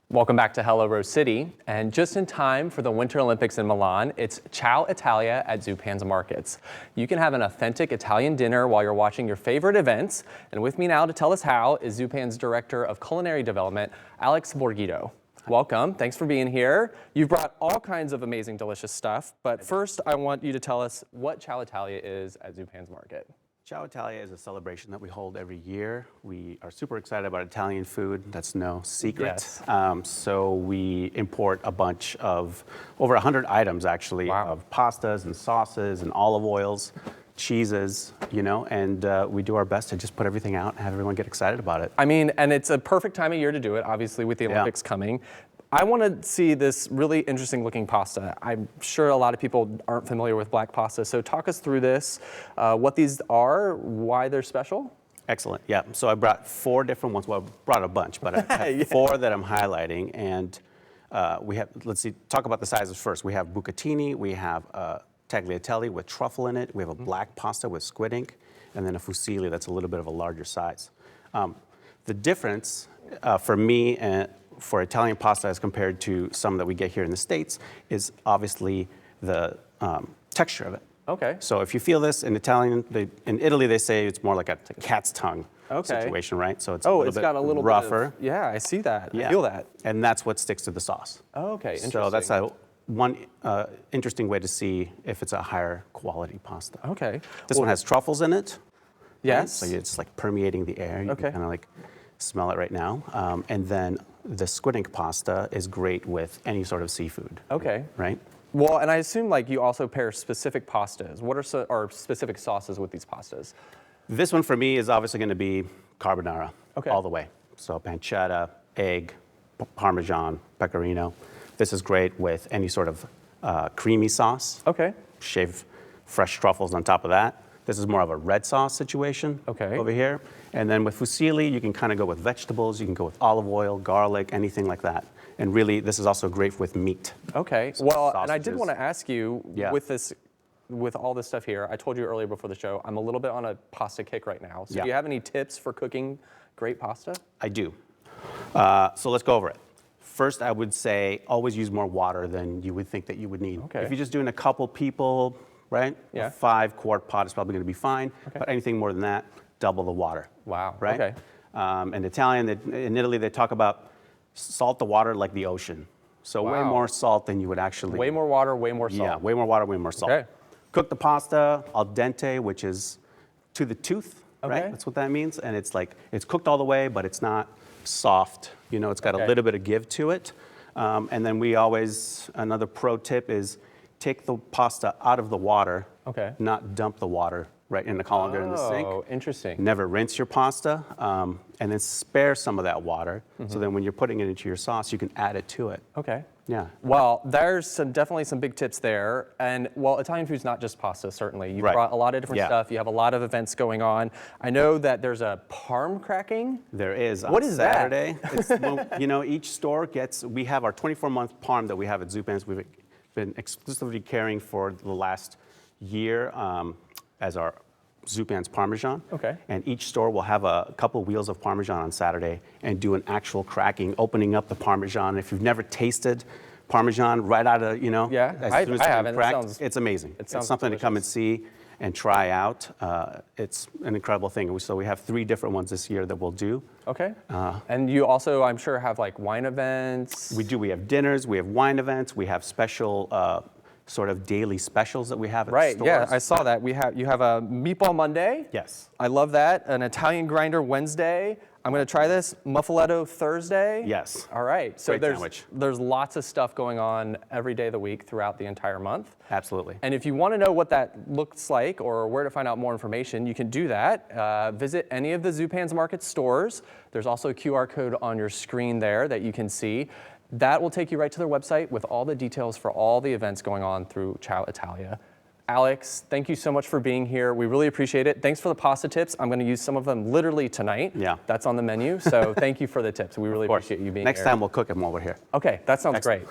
Welcome back to Hello Rose City, and just in time for the Winter Olympics in Milan, it's Ciao, Italia at Zupan's Markets. You can have an authentic Italian dinner while you're watching your favorite events, and with me now to tell us how is Zupan's Director of Culinary Development, Alex Borghito. Welcome, thanks for being here. You've brought all kinds of amazing, delicious stuff, but first I want you to tell us what Ciao Italia is at Zupan's Market. Ciao Italia is a celebration that we hold every year. We are super excited about Italian food. That's no secret. Yes. So we import a bunch of, over 100 items actually, Wow. of pastas and sauces and olive oils, cheeses, and we do our best to just put everything out and have everyone get excited about it. I mean, and it's a perfect time of year to do it, obviously with the Olympics coming. I want to see this really interesting looking pasta. I'm sure a lot of people aren't familiar with black pasta, so talk us through this, what these are, why they're special. Excellent, yeah. So I brought 4 different ones. Well, I brought a bunch, but I have 4 that I'm highlighting. And we have, let's see, talk about the sizes first. We have bucatini, we have tagliatelle with truffle in it, we have a black pasta with squid ink, and then a fusilli that's a little bit of a larger size. The difference for me for Italian pasta as compared to some that we get here in the States is obviously the texture of it. Okay. So if you feel this in Italian, in Italy they say it's more like a cat's tongue situation, right? So it's got a little rougher. Bit of, yeah, I see that. Yeah. I feel that. And that's what sticks to the sauce. Oh, okay, interesting. So that's one interesting way to see if it's a higher quality pasta. Okay. This one has truffles in it. Yes. Right? So it's like permeating the air. You can kind of like smell it right now. And then the squid ink pasta is great with any sort of seafood. Okay. Right? Well, and I assume like you also pair specific pastas. What are specific sauces with these pastas? This one for me is obviously going to be carbonara all the way. So pancetta, egg, Parmesan, pecorino. This is great with any sort of creamy sauce. Okay. Shave fresh truffles on top of that. This is more of a red sauce situation over here. And then with fusilli, you can kind of go with vegetables. You can go with olive oil, garlic, anything like that. And really, this is also great with meat. Okay. So well, sausages. and I did want to ask you, with all this stuff here, I told you earlier before the show, I'm a little bit on a pasta kick right now. So do you have any tips for cooking great pasta? I do. So let's go over it. First, I would say always use more water than you would think that you would need. Okay. If you're just doing a couple people, right? Yeah. A 5-quart pot is probably going to be fine. Okay. But anything more than that, double the water. Wow. Right? Okay. In Italy, they talk about salt the water like the ocean. So way more salt than you would actually. Way more water, way more salt. Yeah, way more water, way more salt. Okay. Cook the pasta al dente, which is to the tooth, right? That's what that means. And it's like, it's cooked all the way, but it's not soft. It's got a little bit of give to it. And then another pro tip is take the pasta out of the water, not dump the water right in the colander in the sink. Oh, interesting. Never rinse your pasta, and then spare some of that water. So then when you're putting it into your sauce, you can add it to it. Okay. Yeah. Well, there's definitely some big tips there. And well, Italian food's not just pasta, certainly. You've brought a lot of different stuff. You have a lot of events going on. I know that there's a parm cracking. There is. What is Saturday. It's, each store we have our 24-month parm that we have at Zupan's. We've been exclusively carrying for the last year as our Zupan's Parmesan. Okay. And each store will have a couple wheels of Parmesan on Saturday and do an actual cracking, opening up the Parmesan. If you've never tasted Parmesan right out of, as soon as I haven't. it's cracked, it's amazing. It's something to come and see and try out. It's an incredible thing. So we have 3 different ones this year that we'll do. Okay. And you also, I'm sure, have like wine events. We do. We have dinners. We have wine events. We have special sort of daily specials that we have at the stores. Yeah, I saw that. You have a meatball Monday. Yes. I love that. An Italian grinder Wednesday. I'm going to try this. Muffaletto Thursday. Yes. All right. So Great there's lots of stuff going on every day of the week throughout the entire month. Absolutely. And if you want to know what that looks like or where to find out more information, you can do that. Visit any of the Zupan's Market stores. There's also a QR code on your screen there that you can see. That will take you right to their website with all the details for all the events going on through Ciao Italia. Alex, thank you so much for being here. We really appreciate it. Thanks for the pasta tips. I'm going to use some of them literally tonight. Yeah. That's on the menu. So thank you for the tips. We really appreciate you being here. Next time we'll cook them while we're here. Okay, that sounds great.